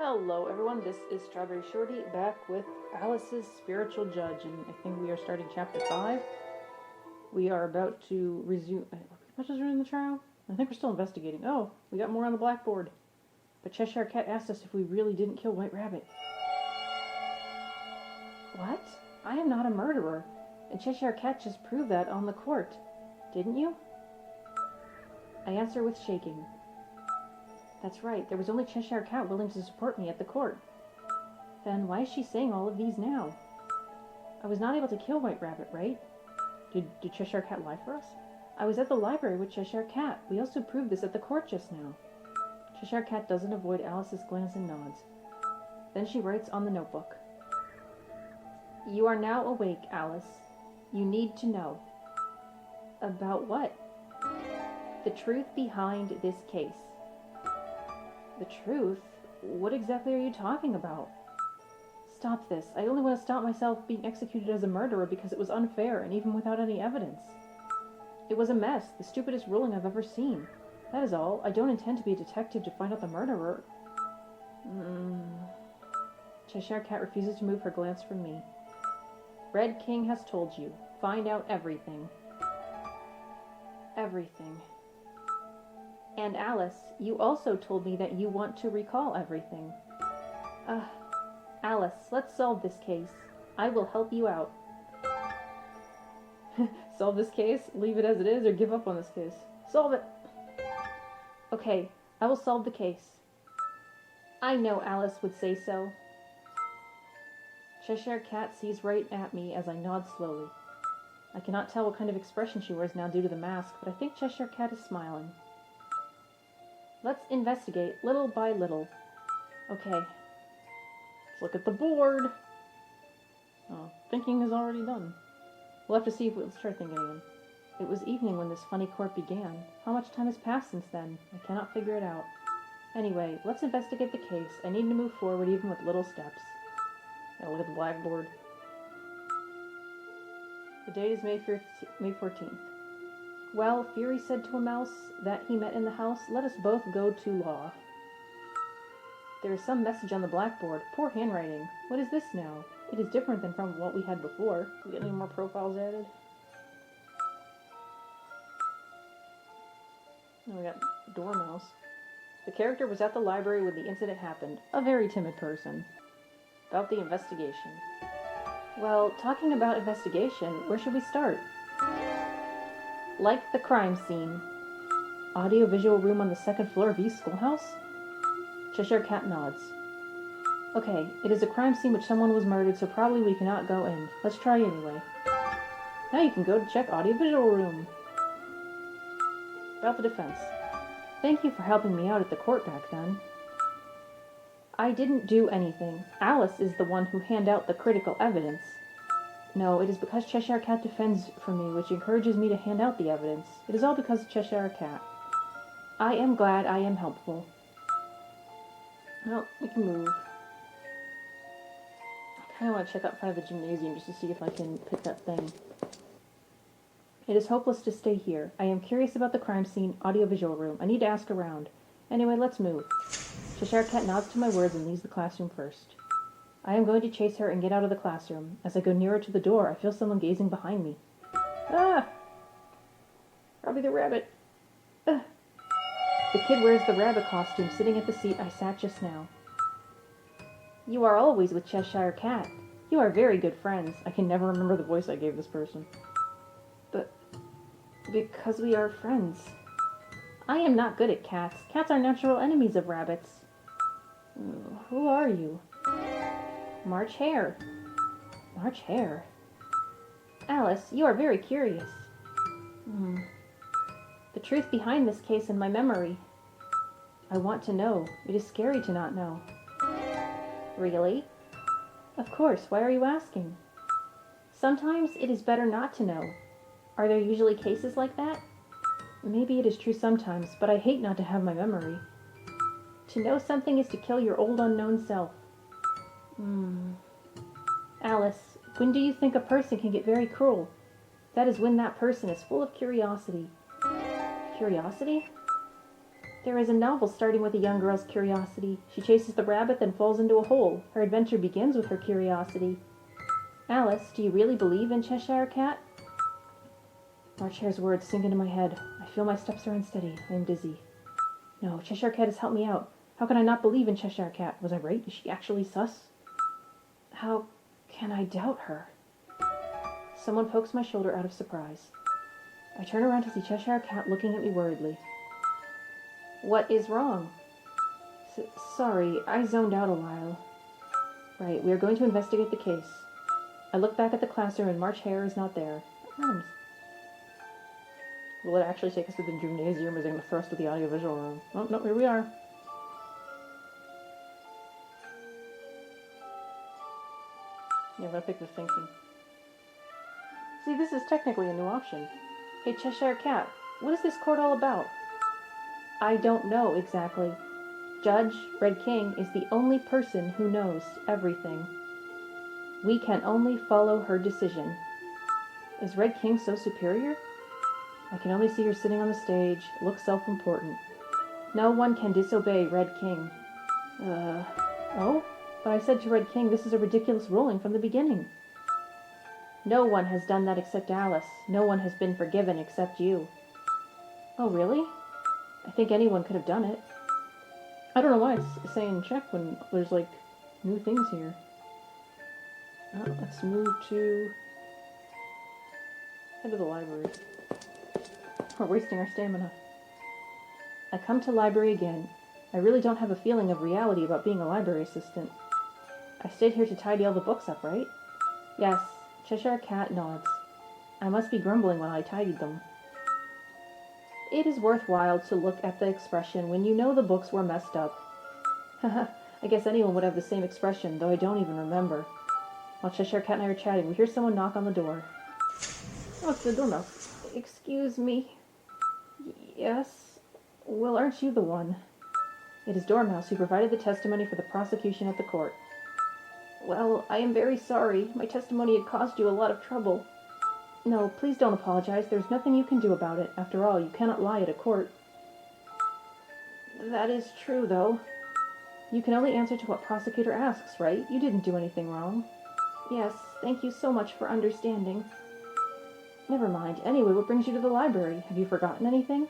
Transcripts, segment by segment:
Hello everyone, this is StrawberryShorty back with Alice's Spiritual Judge, and I think we are starting chapter 5. We are about to resume... What is in the trial? I think we're still investigating. Oh, we got more on the blackboard. But Cheshire Cat asked us if we really didn't kill White Rabbit. What? I am not a murderer, and Cheshire Cat just proved that on the court. Didn't you? I answer with shaking. That's right, there was only Cheshire Cat willing to support me at the court. Then why is she saying all of these now? I was not able to kill White Rabbit, right? Did Cheshire Cat lie for us? I was at the library with Cheshire Cat. We also proved this at the court just now. Cheshire Cat doesn't avoid Alice's glance and nods. Then she writes on the notebook. You are now awake, Alice. You need to know. About what? The truth behind this case. The truth? What exactly are you talking about? Stop this. I only want to stop myself being executed as a murderer because it was unfair and even without any evidence. It was a mess, the stupidest ruling I've ever seen. That is all. I don't intend to be a detective to find out the murderer. Cheshire Cat refuses to move her glance from me. Red King has told you. Find out everything. Everything. And Alice, you also told me that you want to recall everything. Alice, let's solve this case. I will help you out. Solve this case? Leave it as it is, or give up on this case? Solve it! Okay, I will solve the case. I know Alice would say so. Cheshire Cat sees right at me as I nod slowly. I cannot tell what kind of expression she wears now due to the mask, but I think Cheshire Cat is smiling. Let's investigate, little by little. Okay. Let's look at the board. Oh, thinking is already done. We'll have to see if let's try thinking again. It was evening when this funny court began. How much time has passed since then? I cannot figure it out. Anyway, let's investigate the case. I need to move forward even with little steps. Now look at the blackboard. The date is May 14th. Well, Fury said to a mouse that he met in the house, let us both go to law. There is some message on the blackboard. Poor handwriting. What is this now? It is different than from what we had before. We get any more profiles added? Oh, we got Dormouse. The character was at the library when the incident happened. A very timid person. About the investigation. Well, talking about investigation, where should we start? Like the crime scene. Audio-visual room on the second floor of East Schoolhouse? Cheshire Cat nods. Okay, it is a crime scene which someone was murdered, so probably we cannot go in. Let's try anyway. Now you can go to check audio-visual room. About the defense. Thank you for helping me out at the court back then. I didn't do anything. Alice is the one who handed out the critical evidence. No, it is because Cheshire Cat defends for me, which encourages me to hand out the evidence. It is all because of Cheshire Cat. I am glad I am helpful. Well, we can move. I kind of want to check out front of the gymnasium just to see if I can pick that thing. It is hopeless to stay here. I am curious about the crime scene, audiovisual room. I need to ask around. Anyway, let's move. Cheshire Cat nods to my words and leaves the classroom first. I am going to chase her and get out of the classroom. As I go nearer to the door, I feel someone gazing behind me. Ah! Probably the rabbit. Ah! The kid wears the rabbit costume, sitting at the seat I sat just now. You are always with Cheshire Cat. You are very good friends. I can never remember the voice I gave this person. But because we are friends. I am not good at cats. Cats are natural enemies of rabbits. Who are you? March Hare. March Hare. Alice, you are very curious. The truth behind this case and my memory. I want to know. It is scary to not know. Really? Of course. Why are you asking? Sometimes it is better not to know. Are there usually cases like that? Maybe it is true sometimes, but I hate not to have my memory. To know something is to kill your old unknown self. Alice, when do you think a person can get very cruel? That is when that person is full of curiosity. Curiosity? There is a novel starting with a young girl's curiosity. She chases the rabbit, then falls into a hole. Her adventure begins with her curiosity. Alice, do you really believe in Cheshire Cat? March Hare's words sink into my head. I feel my steps are unsteady. I am dizzy. No, Cheshire Cat has helped me out. How can I not believe in Cheshire Cat? Was I right? Is she actually sus? How can I doubt her? Someone pokes my shoulder out of surprise. I turn around to see Cheshire Cat looking at me worriedly. What is wrong? Sorry, I zoned out a while. Right, we are going to investigate the case. I look back at the classroom and March Hare is not there. Rhymes. Will it actually take us to the gymnasium or is it going to throw us to the audiovisual room? Oh, no, here we are. Yeah, I'm going to pick the thinking. See, this is technically a new option. Hey, Cheshire Cat, what is this court all about? I don't know exactly. Judge Red King is the only person who knows everything. We can only follow her decision. Is Red King so superior? I can only see her sitting on the stage, looks self-important. No one can disobey Red King. Oh? But I said to Red King, this is a ridiculous ruling from the beginning. No one has done that except Alice. No one has been forgiven except you. Oh, really? I think anyone could have done it. I don't know why it's saying check when there's, like, new things here. Let's move to... head to the library. We're wasting our stamina. I come to library again. I really don't have a feeling of reality about being a library assistant. I stayed here to tidy all the books up, right? Yes. Cheshire Cat nods. I must be grumbling while I tidied them. It is worthwhile to look at the expression when you know the books were messed up. Haha, I guess anyone would have the same expression, though I don't even remember. While Cheshire Cat and I are chatting, we hear someone knock on the door. Oh, it's the doorbell. Excuse me. Yes? Well, aren't you the one? It is Dormouse who provided the testimony for the prosecution at the court. Well, I am very sorry. My testimony had caused you a lot of trouble. No, please don't apologize. There's nothing you can do about it. After all, you cannot lie at a court. That is true, though. You can only answer to what prosecutor asks, right? You didn't do anything wrong. Yes, thank you so much for understanding. Never mind. Anyway, what brings you to the library? Have you forgotten anything?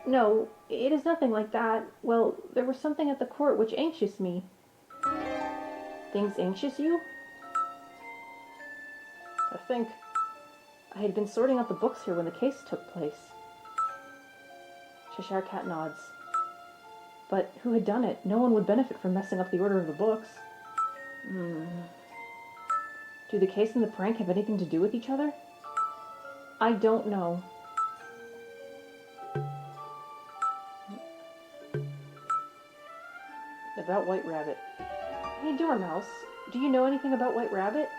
No, it is nothing like that. Well, there was something at the court which anxious me. Things anxious you? I think I had been sorting out the books here when the case took place. Cheshire Cat nods. But who had done it? No one would benefit from messing up the order of the books. Do the case and the prank have anything to do with each other? I don't know. About White Rabbit. Hey, Dormouse, do you know anything about White Rabbit?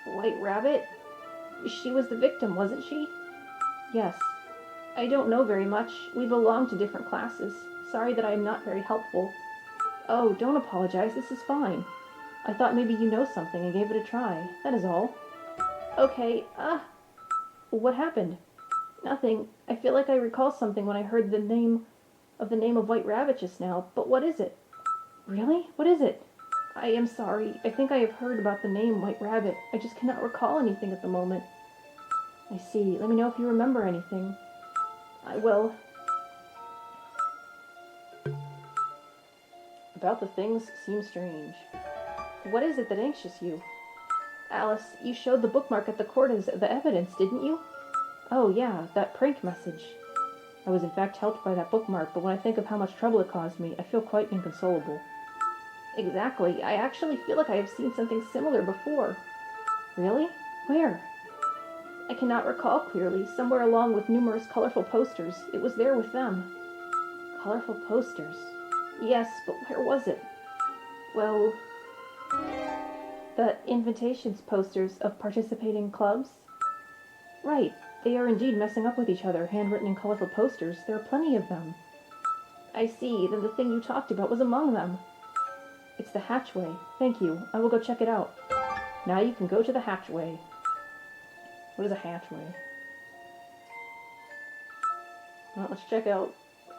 White Rabbit? She was the victim, wasn't she? Yes. I don't know very much. We belong to different classes. Sorry that I am not very helpful. Oh, don't apologize. This is fine. I thought maybe you know something and gave it a try. That is all. Okay, what happened? Nothing. I feel like I recall something when I heard the name of White Rabbit just now, but what is it? Really? What is it? I am sorry. I think I have heard about the name White Rabbit. I just cannot recall anything at the moment. I see. Let me know if you remember anything. I will. About the things seem strange. What is it that anxious you? Alice, you showed the bookmark at the court as the evidence, didn't you? Oh, yeah, that prank message. I was in fact helped by that bookmark, but when I think of how much trouble it caused me, I feel quite inconsolable. Exactly. I actually feel like I have seen something similar before. Really? Where? I cannot recall clearly. Somewhere along with numerous colorful posters. It was there with them. Colorful posters? Yes, but where was it? Well, the invitations posters of participating clubs? Right. They are indeed messing up with each other, handwritten in colorful posters. There are plenty of them. I see. Then the thing you talked about was among them. It's the hatchway. Thank you. I will go check it out. Now you can go to the hatchway. What is a hatchway? Well, let's check out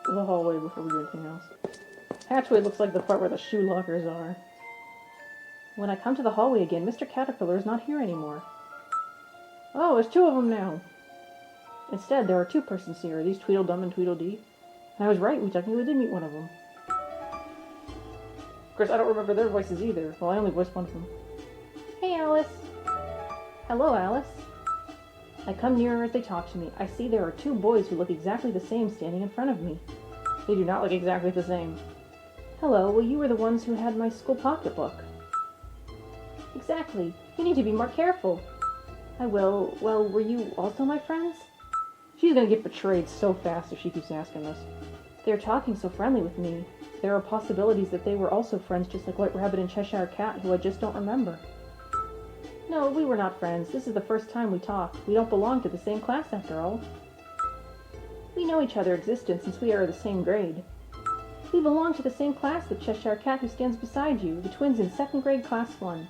the hallway before we do anything else. Hatchway looks like the part where the shoe lockers are. When I come to the hallway again, Mr. Caterpillar is not here anymore. Oh, there's two of them now. Instead, there are two persons here. Are these Tweedledum and Tweedledee? And I was right, we technically did meet one of them. Of course, I don't remember their voices either. Well, I only voiced one of them. Hey, Alice. Hello, Alice. I come nearer as they talk to me. I see there are two boys who look exactly the same standing in front of me. They do not look exactly the same. Hello, well, you were the ones who had my school pocketbook. Exactly. You need to be more careful. I will. Well, were you also my friends? She's gonna get betrayed so fast if she keeps asking this. They're talking so friendly with me. There are possibilities that they were also friends, just like White Rabbit and Cheshire Cat, who I just don't remember. No, we were not friends. This is the first time we talk. We don't belong to the same class, after all. We know each other's existence since we are the same grade. We belong to the same class with Cheshire Cat, who stands beside you, the twins in 2nd grade, Class 1.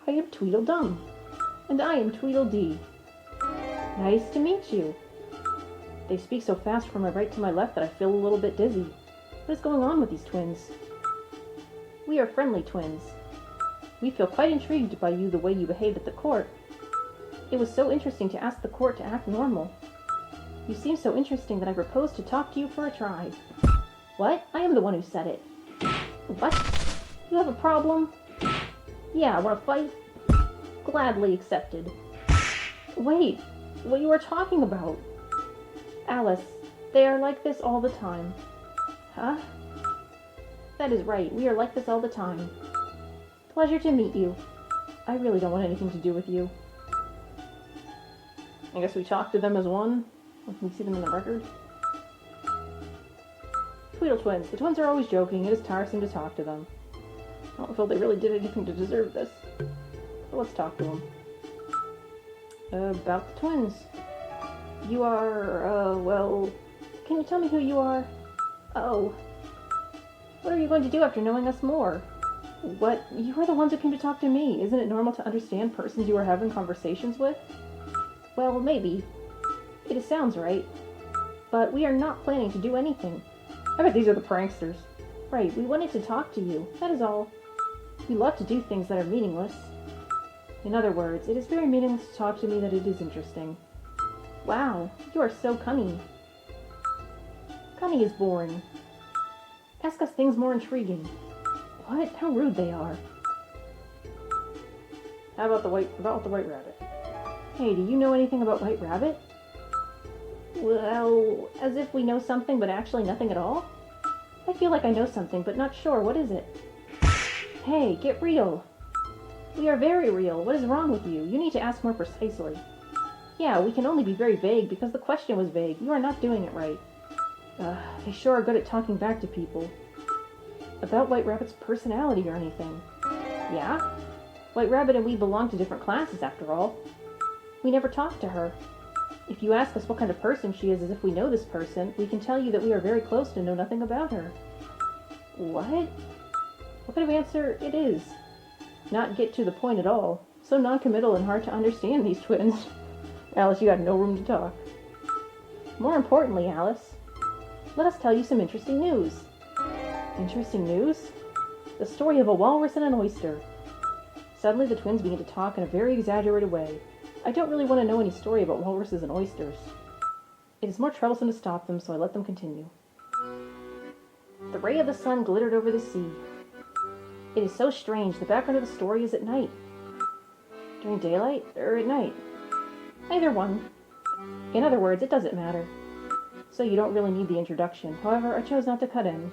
I am Tweedledum. And I am Tweedledee. Nice to meet you. They speak so fast from my right to my left that I feel a little bit dizzy. What is going on with these twins? We are friendly twins. We feel quite intrigued by you the way you behaved at the court. It was so interesting to ask the court to act normal. You seem so interesting that I proposed to talk to you for a try. What? I am the one who said it. What? You have a problem? Yeah, want to fight? Gladly accepted. Wait, what you are talking about? Alice, they are like this all the time. Huh? That is right, we are like this all the time. Pleasure to meet you. I really don't want anything to do with you. I guess we talk to them as one. We see them in the record. Tweedle twins. The twins are always joking. It is tiresome to talk to them. I don't feel they really did anything to deserve this. So let's talk to them. About the twins. You are, well... Can you tell me who you are? Oh. What are you going to do after knowing us more? What? You are the ones who came to talk to me. Isn't it normal to understand persons you are having conversations with? Well, maybe. It sounds right. But we are not planning to do anything. I bet these are the pranksters. Right, we wanted to talk to you. That is all. We love to do things that are meaningless. In other words, it is very meaningless to talk to me that it is interesting. Wow, you are so cunning. Cunning is boring. Ask us things more intriguing. What? How rude they are. How about the white rabbit? Hey, do you know anything about White Rabbit? Well, as if we know something but actually nothing at all? I feel like I know something, but not sure. What is it? Hey, get real. We are very real. What is wrong with you? You need to ask more precisely. Yeah, we can only be very vague because the question was vague. You are not doing it right. They sure are good at talking back to people. About White Rabbit's personality or anything. Yeah? White Rabbit and we belong to different classes, after all. We never talked to her. If you ask us what kind of person she is as if we know this person, we can tell you that we are very close to know nothing about her. What? What kind of answer it is? Not get to the point at all. So non-committal and hard to understand, these twins. Alice, you got no room to talk. More importantly, Alice, let us tell you some interesting news. Interesting news? The story of a walrus and an oyster. Suddenly the twins began to talk in a very exaggerated way. I don't really want to know any story about walruses and oysters. It is more troublesome to stop them, so I let them continue. The ray of the sun glittered over the sea. It is so strange. The background of the story is at night. During daylight or at night? Either one. In other words, it doesn't matter. So you don't really need the introduction. However, I chose not to cut in.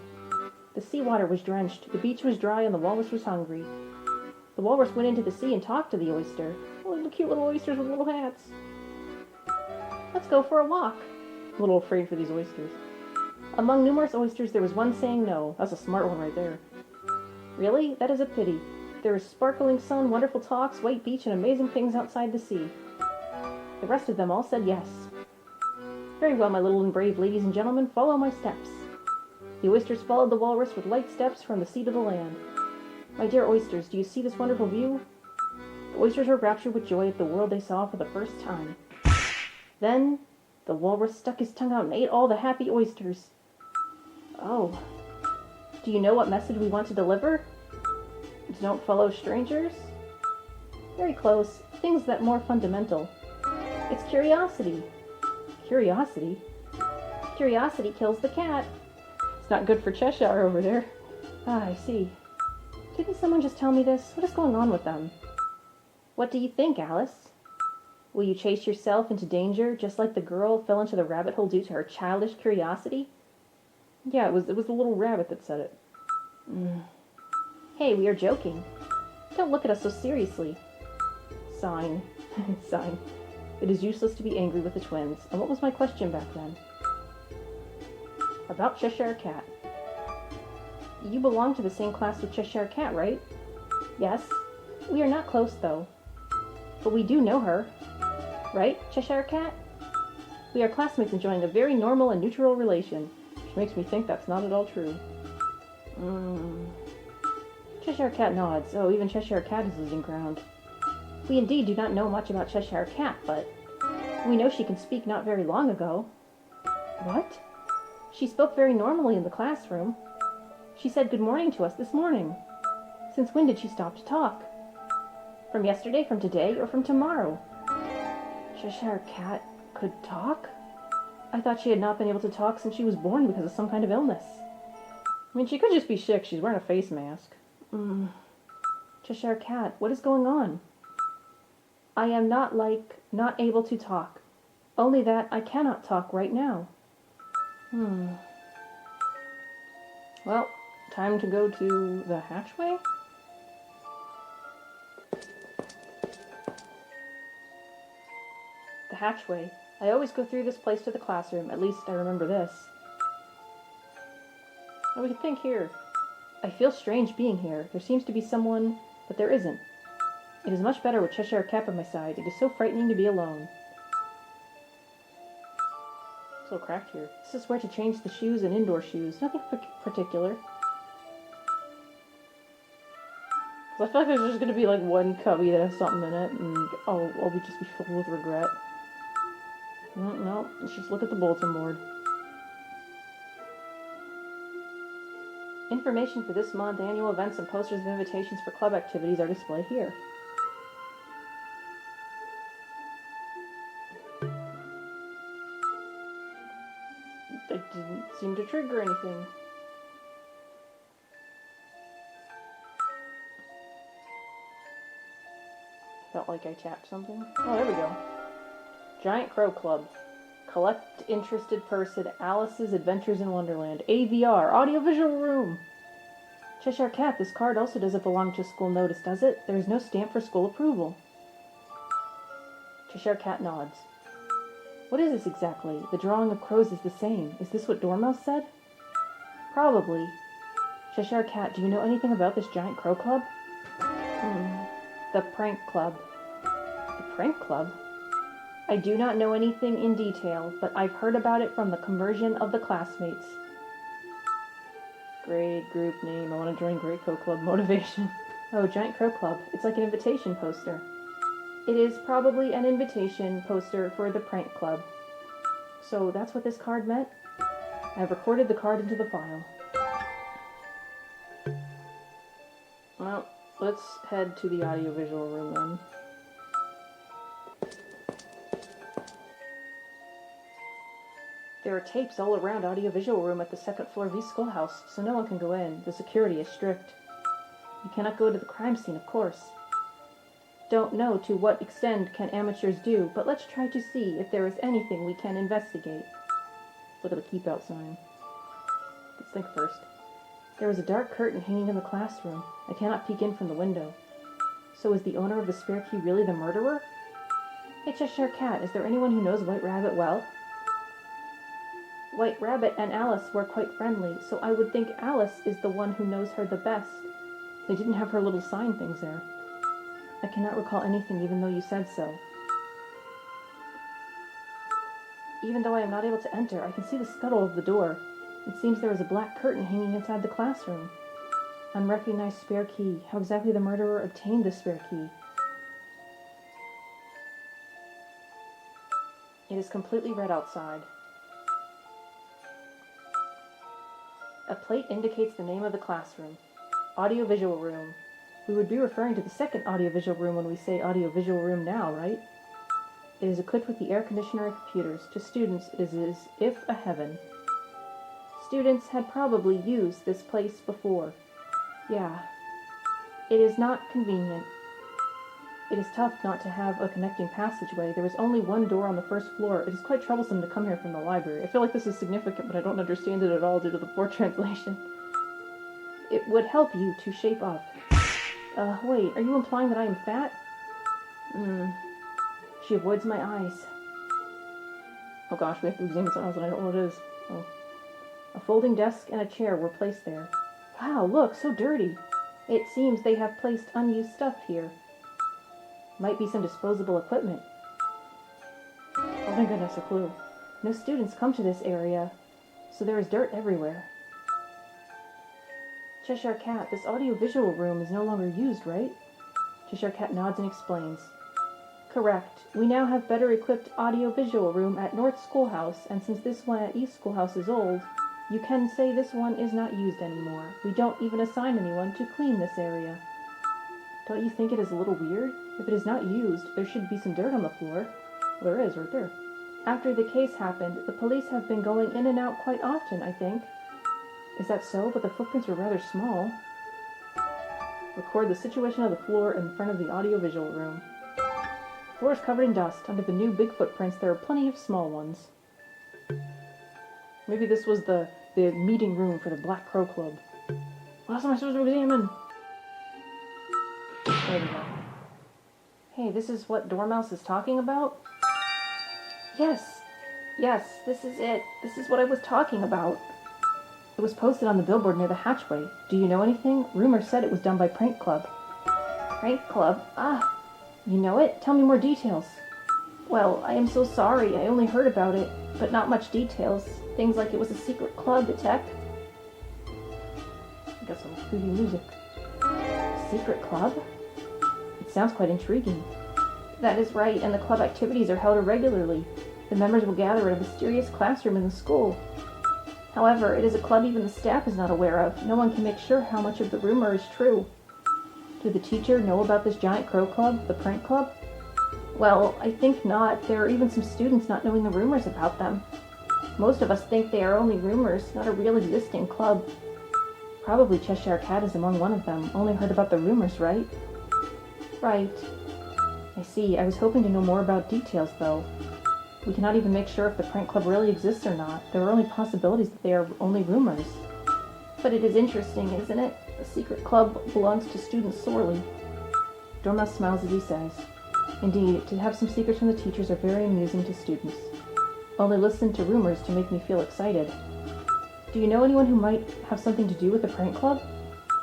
The seawater was drenched, the beach was dry, and the walrus was hungry. The walrus went into the sea and talked to the oyster. Oh, the cute little oysters with little hats. Let's go for a walk. I'm a little afraid for these oysters. Among numerous oysters, there was one saying no. That's a smart one right there. Really? That is a pity. There is sparkling sun, wonderful talks, white beach, and amazing things outside the sea. The rest of them all said yes. Very well, my little and brave ladies and gentlemen, follow my steps. The oysters followed the walrus with light steps from the sea to the land. My dear oysters, do you see this wonderful view? The oysters were raptured with joy at the world they saw for the first time. Then, the walrus stuck his tongue out and ate all the happy oysters. Oh. Do you know what message we want to deliver? Don't follow strangers? Very close. Things that more fundamental. It's curiosity. Curiosity? Curiosity kills the cat. It's not good for Cheshire over there. Ah, I see. Didn't someone just tell me this? What is going on with them? What do you think, Alice? Will you chase yourself into danger, just like the girl fell into the rabbit hole due to her childish curiosity? Yeah, it was the little rabbit that said it. Hey, we are joking. Don't look at us so seriously. Sign. Sign. It is useless to be angry with the twins. And what was my question back then? About Cheshire Cat. You belong to the same class with Cheshire Cat, right? Yes. We are not close, though. But we do know her. Right, Cheshire Cat? We are classmates enjoying a very normal and neutral relation, which makes me think that's not at all true. Cheshire Cat nods. Oh, even Cheshire Cat is losing ground. We indeed do not know much about Cheshire Cat, but we know she can speak not very long ago. What? She spoke very normally in the classroom. She said good morning to us this morning. Since when did she stop to talk? From yesterday, from today, or from tomorrow? Cheshire Cat could talk? I thought she had not been able to talk since she was born because of some kind of illness. I mean, she could just be sick. She's wearing a face mask. Cheshire Cat, what is going on? I am not able to talk. Only that I cannot talk right now. Well, time to go to the hatchway? The hatchway. I always go through this place to the classroom. At least I remember this. What do we think here? I feel strange being here. There seems to be someone, but there isn't. It is much better with Cheshire Cat by my side. It is so frightening to be alone. It's a little cracked here. This is where to change the shoes and indoor shoes. Nothing particular. I feel like there's just going to be like one cubby that has something in it, and I'll just be filled with regret. No, let's just look at the bulletin board. Information for this month, annual events, and posters of invitations for club activities are displayed here. That didn't seem to trigger anything. Felt like I tapped something. Oh, there we go. Giant Crow Club. Collect interested person. Alice's Adventures in Wonderland. AVR. Audiovisual room. Cheshire Cat, this card also doesn't belong to school notice, does it? There is no stamp for school approval. Cheshire Cat nods. What is this exactly? The drawing of crows is the same. Is this what Dormouse said? Probably. Cheshire Cat, do you know anything about this Giant Crow Club? The Prank Club. The Prank Club? I do not know anything in detail, but I've heard about it from the conversion of the classmates. Great group name. I want to join Great Crow Club. Motivation. Oh, Giant Crow Club. It's like an invitation poster. It is probably an invitation poster for the Prank Club. So that's what this card meant? I have recorded the card into the file. Well, let's head to the audiovisual room then. There are tapes all around audiovisual room at the second floor of East Schoolhouse, so no one can go in. The security is strict. You cannot go to the crime scene, of course. Don't know to what extent can amateurs do, but let's try to see if there is anything we can investigate. Look at the keep out sign. Let's think first. There is a dark curtain hanging in the classroom. I cannot peek in from the window. So is the owner of the spare key really the murderer? Hey, Cheshire Cat, is there anyone who knows White Rabbit well? White Rabbit and Alice were quite friendly, so I would think Alice is the one who knows her the best. They didn't have her little sign things there. I cannot recall anything even though you said so. Even though I am not able to enter, I can see the scuttle of the door. It seems there is a black curtain hanging inside the classroom. Unrecognized spare key. How exactly the murderer obtained the spare key? It is completely red outside. A plate indicates the name of the classroom. Audiovisual room. We would be referring to the second audiovisual room when we say audiovisual room now, right? It is equipped with the air conditioner and computers. To students, it is as if a heaven. Students had probably used this place before. Yeah. It is not convenient. It is tough not to have a connecting passageway. There is only one door on the first floor. It is quite troublesome to come here from the library. I feel like this is significant, but I don't understand it at all due to the poor translation. It would help you to shape up. Wait, are you implying that I am fat? She avoids my eyes. Oh gosh, we have to examine something else and I don't know what it is. Oh. A folding desk and a chair were placed there. Wow, look, so dirty. It seems they have placed unused stuff here. Might be some disposable equipment. Oh thank goodness, a clue. No students come to this area, so there is dirt everywhere. Cheshire Cat, this audiovisual room is no longer used, right? Cheshire Cat nods and explains. Correct. We now have better equipped audiovisual room at North Schoolhouse, and since this one at East Schoolhouse is old, you can say this one is not used anymore. We don't even assign anyone to clean this area. Don't you think it is a little weird? If it is not used, there should be some dirt on the floor. Well, there is, right there. After the case happened, the police have been going in and out quite often, I think. Is that so? But the footprints were rather small. Record the situation of the floor in front of the audiovisual room. The floor is covered in dust. Under the new big footprints, there are plenty of small ones. Maybe this was the meeting room for the Black Crow Club. What else am I supposed to examine? There we go. Hey, this is what Dormouse is talking about? Yes, this is it. This is what I was talking about. It was posted on the billboard near the hatchway. Do you know anything? Rumors said it was done by Prank Club. Prank Club? Ah, you know it? Tell me more details. Well, I am so sorry. I only heard about it, but not much details. Things like it was a secret club, Detect. I got some creepy music. Secret club? It sounds quite intriguing. That is right, and the club activities are held irregularly. The members will gather in a mysterious classroom in the school. However, it is a club even the staff is not aware of. No one can make sure how much of the rumor is true. Do the teacher know about this giant crow club, the prank club? Well, I think not. There are even some students not knowing the rumors about them. Most of us think they are only rumors, not a real existing club. Probably Cheshire Cat is among one of them. Only heard about the rumors, right? Right. I see. I was hoping to know more about details, though. We cannot even make sure if the prank club really exists or not. There are only possibilities that they are only rumors. But it is interesting, isn't it? The secret club belongs to students sorely. Dormouse smiles as he says, Indeed, to have some secrets from the teachers are very amusing to students. Only listen to rumors to make me feel excited. Do you know anyone who might have something to do with the prank club?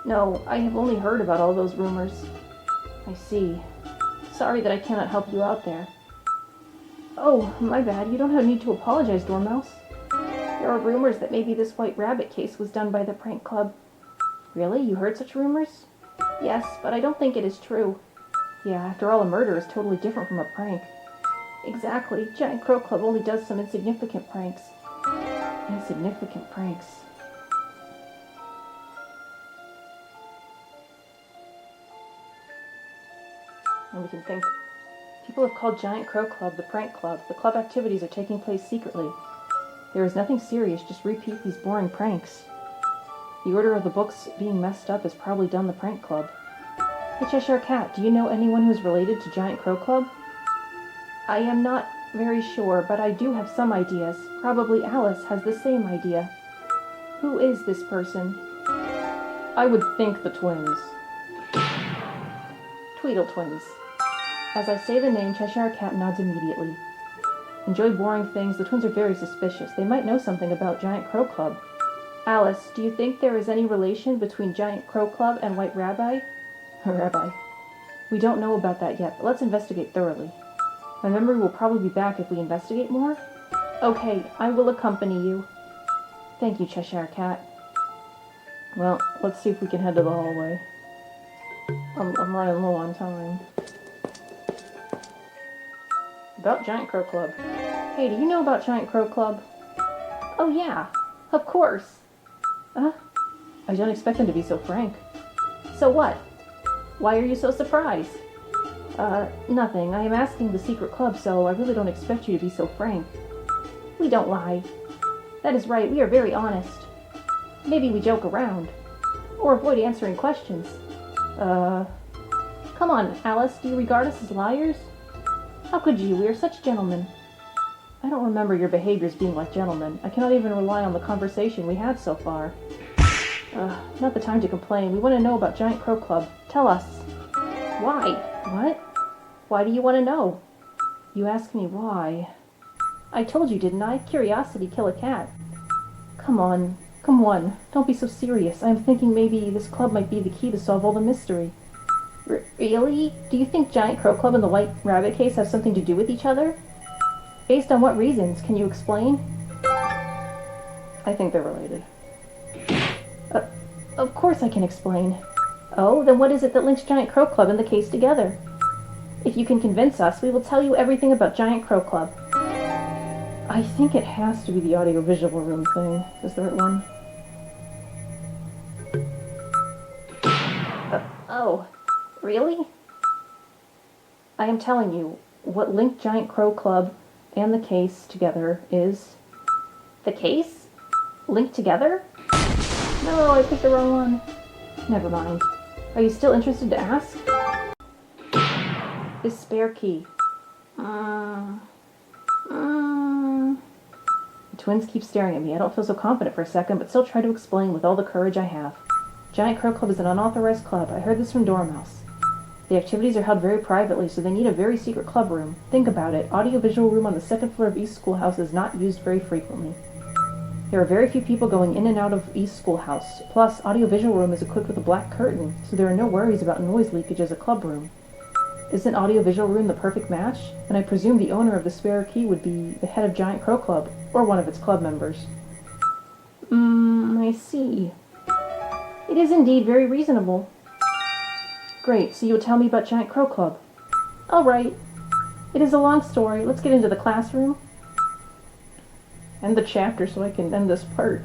No, I have only heard about all those rumors. I see. Sorry that I cannot help you out there. Oh, my bad. You don't need to apologize, Dormouse. There are rumors that maybe this White Rabbit case was done by the prank club. Really? You heard such rumors? Yes, but I don't think it is true. Yeah, after all, a murder is totally different from a prank. Exactly. Giant Crow Club only does some insignificant pranks. Insignificant pranks. And we can think. People have called Giant Crow Club the Prank Club. The club activities are taking place secretly. There is nothing serious, just repeat these boring pranks. The order of the books being messed up has probably done the Prank Club. Hey Cheshire Cat, do you know anyone who is related to Giant Crow Club? I am not very sure, but I do have some ideas. Probably Alice has the same idea. Who is this person? I would think the twins. Tweedle Twins. As I say the name, Cheshire Cat nods immediately. Enjoy boring things. The twins are very suspicious. They might know something about Giant Crow Club. Alice, do you think there is any relation between Giant Crow Club and White Rabbi? Rabbi. We don't know about that yet, but let's investigate thoroughly. My memory will probably be back if we investigate more. Okay, I will accompany you. Thank you, Cheshire Cat. Well, let's see if we can head to the hallway. I'm running low on time. About Giant Crow Club. Hey, do you know about Giant Crow Club? Oh yeah, of course. I don't expect them to be so frank. So what? Why are you so surprised? Nothing. I am asking the secret club, so I really don't expect you to be so frank. We don't lie. That is right, we are very honest. Maybe we joke around. Or avoid answering questions. Come on, Alice, do you regard us as liars? How could you? We are such gentlemen. I don't remember your behaviors being like gentlemen. I cannot even rely on the conversation we had so far. Not the time to complain. We want to know about Giant Crow Club. Tell us. Why? What? Why do you want to know? You ask me why. I told you, didn't I? Curiosity kill a cat. Come on. Come on. Don't be so serious. I'm thinking maybe this club might be the key to solve all the mystery. Really? Do you think Giant Crow Club and the White Rabbit case have something to do with each other? Based on what reasons? Can you explain? I think they're related. Of course I can explain. Oh, then what is it that links Giant Crow Club and the case together? If you can convince us, we will tell you everything about Giant Crow Club. I think it has to be the audiovisual room thing. Is there one? Oh, really? I am telling you, what linked Giant Crow Club and the case together is... The case? Linked together? No, I picked the wrong one. Never mind. Are you still interested to ask? This spare key. The twins keep staring at me. I don't feel so confident for a second, but still try to explain with all the courage I have. Giant Crow Club is an unauthorized club. I heard this from Dormouse. The activities are held very privately, so they need a very secret club room. Think about it. Audiovisual room on the second floor of East Schoolhouse is not used very frequently. There are very few people going in and out of East Schoolhouse. Plus, audiovisual room is equipped with a black curtain, so there are no worries about noise leakage as a club room. Isn't audiovisual room the perfect match? And I presume the owner of the spare key would be the head of Giant Crow Club, or one of its club members. I see. It is indeed very reasonable. Great, so you will tell me about Giant Crow Club. All right. It is a long story. Let's get into the classroom. End the chapter so I can end this part.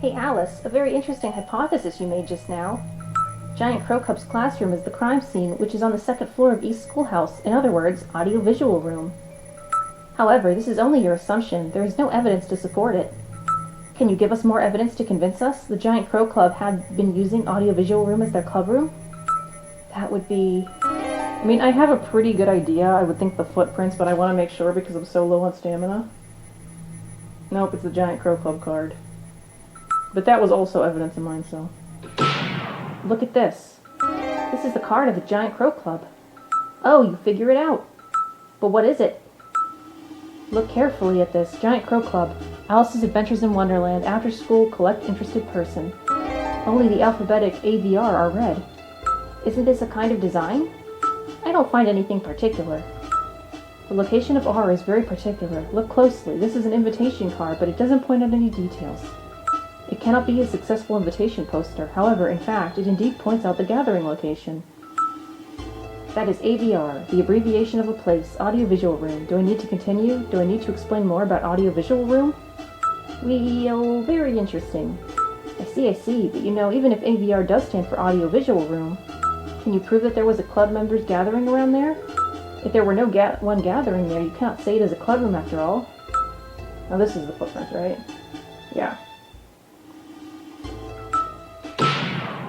Hey Alice, a very interesting hypothesis you made just now. Giant Crow Club's classroom is the crime scene, which is on the second floor of East Schoolhouse. In other words, audiovisual room. However, this is only your assumption. There is no evidence to support it. Can you give us more evidence to convince us the Giant Crow Club had been using audiovisual room as their club room? That would be... I mean, I have a pretty good idea. I would think the footprints, but I want to make sure because I'm so low on stamina. Nope, it's the Giant Crow Club card. But that was also evidence of mine, so... Look at this. This is the card of the Giant Crow Club. Oh, you figure it out. But what is it? Look carefully at this. Giant Crow Club. Alice's Adventures in Wonderland. After school, collect interested person. Only the alphabetic AVR are red. Isn't this a kind of design? I don't find anything particular. The location of R is very particular. Look closely. This is an invitation card, but it doesn't point out any details. It cannot be a successful invitation poster. However, in fact, it indeed points out the gathering location. That is AVR, the abbreviation of a place, audiovisual room. Do I need to continue? Do I need to explain more about audiovisual room? Well, very interesting. I see, but you know, even if AVR does stand for audiovisual room, can you prove that there was a club members gathering around there? If there were no one gathering there, you cannot say it is a club room after all. Now this is the footprint, right? Yeah.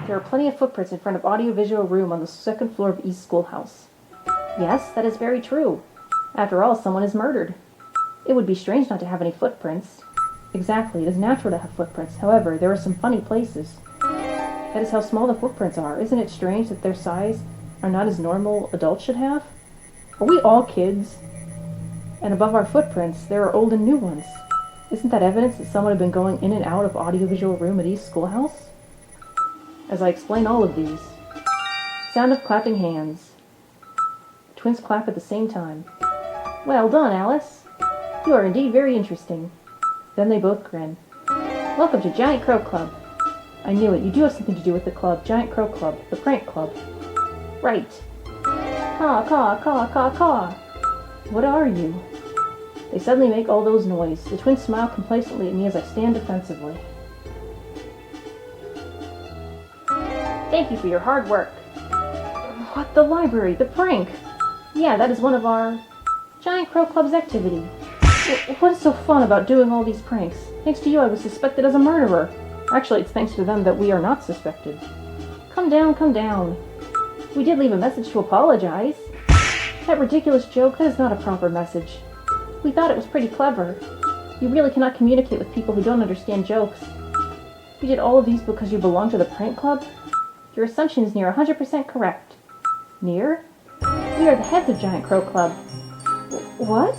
There are plenty of footprints in front of audiovisual room on the second floor of East Schoolhouse. Yes, that is very true. After all, someone is murdered. It would be strange not to have any footprints. Exactly, it is natural to have footprints. However, there are some funny places. That is how small the footprints are. Isn't it strange that their size are not as normal adults should have? Are we all kids? And above our footprints, there are old and new ones. Isn't that evidence that someone had been going in and out of audiovisual room at East Schoolhouse? As I explain all of these. Sound of clapping hands. Twins clap at the same time. Well done, Alice. You are indeed very interesting. Then they both grin. Welcome to Giant Crow Club. I knew it. You do have something to do with the club. Giant Crow Club. The prank club. Right. Caw, caw, caw, caw, caw. What are you? They suddenly make all those noise. The twins smile complacently at me as I stand defensively. Thank you for your hard work. What? The library? The prank? Yeah, that is one of our Giant Crow Club's activity. What is so fun about doing all these pranks? Thanks to you, I was suspected as a murderer. Actually, it's thanks to them that we are not suspected. Calm down, calm down. We did leave a message to apologize. That ridiculous joke, that is not a proper message. We thought it was pretty clever. You really cannot communicate with people who don't understand jokes. You did all of these because you belong to the prank club? Your assumption is near 100% correct. Near? We are the heads of Giant Crow Club. What?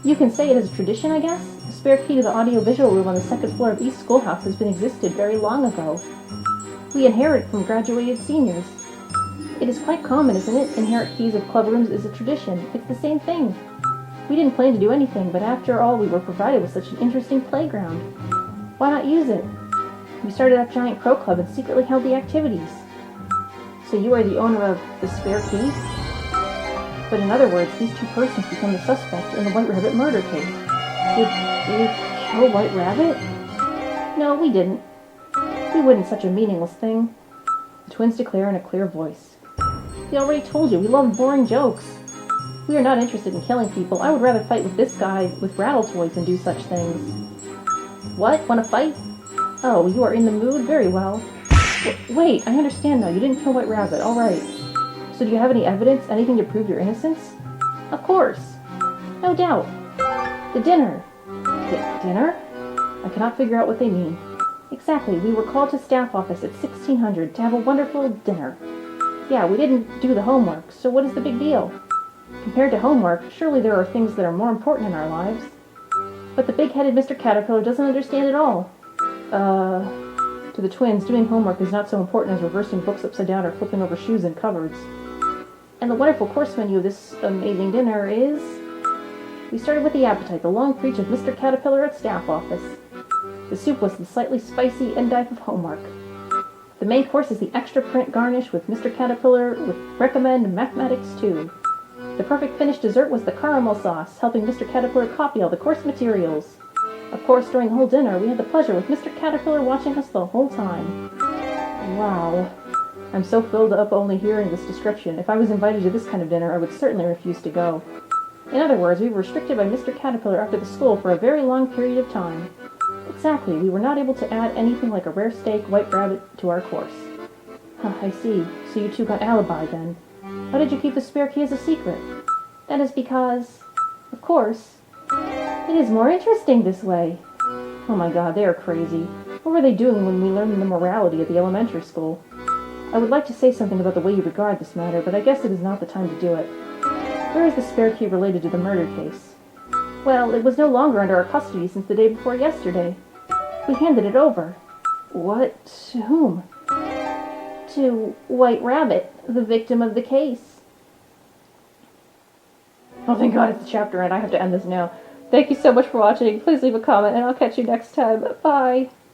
You can say it is a tradition, I guess? The spare key to the audio-visual room on the second floor of East Schoolhouse has been existed very long ago. We inherit from graduated seniors. It is quite common, isn't it? Inherit keys of club rooms is a tradition. It's the same thing. We didn't plan to do anything, but after all, we were provided with such an interesting playground. Why not use it? We started up Giant Crow Club and secretly held the activities. So you are the owner of the spare key? But in other words, these two persons become the suspect in the White Rabbit murder case. Did you kill White Rabbit? No, we didn't. We wouldn't, such a meaningless thing. The twins declare in a clear voice. We already told you, we love boring jokes. We are not interested in killing people. I would rather fight with this guy with rattle toys than do such things. What? Want to fight? Oh, you are in the mood? Very well. Wait, I understand now. You didn't kill White Rabbit. All right. So do you have any evidence? Anything to prove your innocence? Of course. No doubt. The dinner. Dinner? I cannot figure out what they mean. Exactly. We were called to staff office at 1600 to have a wonderful dinner. Yeah, we didn't do the homework, so what is the big deal? Compared to homework, surely there are things that are more important in our lives. But the big-headed Mr. Caterpillar doesn't understand at all. To the twins, doing homework is not so important as reversing books upside down or flipping over shoes in cupboards. And the wonderful course menu of this amazing dinner is... We started with the appetite, the long preach of Mr. Caterpillar at staff office. The soup was the slightly spicy endive of homework. The main course is the extra print garnish with Mr. Caterpillar would recommend mathematics too. The perfect finished dessert was the caramel sauce, helping Mr. Caterpillar copy all the course materials. Of course, during the whole dinner, we had the pleasure with Mr. Caterpillar watching us the whole time. Wow. I'm so filled up only hearing this description. If I was invited to this kind of dinner, I would certainly refuse to go. In other words, we were restricted by Mr. Caterpillar after the school for a very long period of time. Exactly, we were not able to add anything like a rare steak, white rabbit to our course. Huh, I see. So you two got alibi then. Why did you keep the spare key as a secret? That is because, of course, it is more interesting this way. Oh my god, they are crazy. What were they doing when we learned the morality at the elementary school? I would like to say something about the way you regard this matter, but I guess it is not the time to do it. Where is the spare key related to the murder case? Well, it was no longer under our custody since the day before yesterday. We handed it over. What? To whom? To White Rabbit, the victim of the case. Oh, thank God it's the chapter end. I have to end this now. Thank you so much for watching. Please leave a comment, and I'll catch you next time. Bye!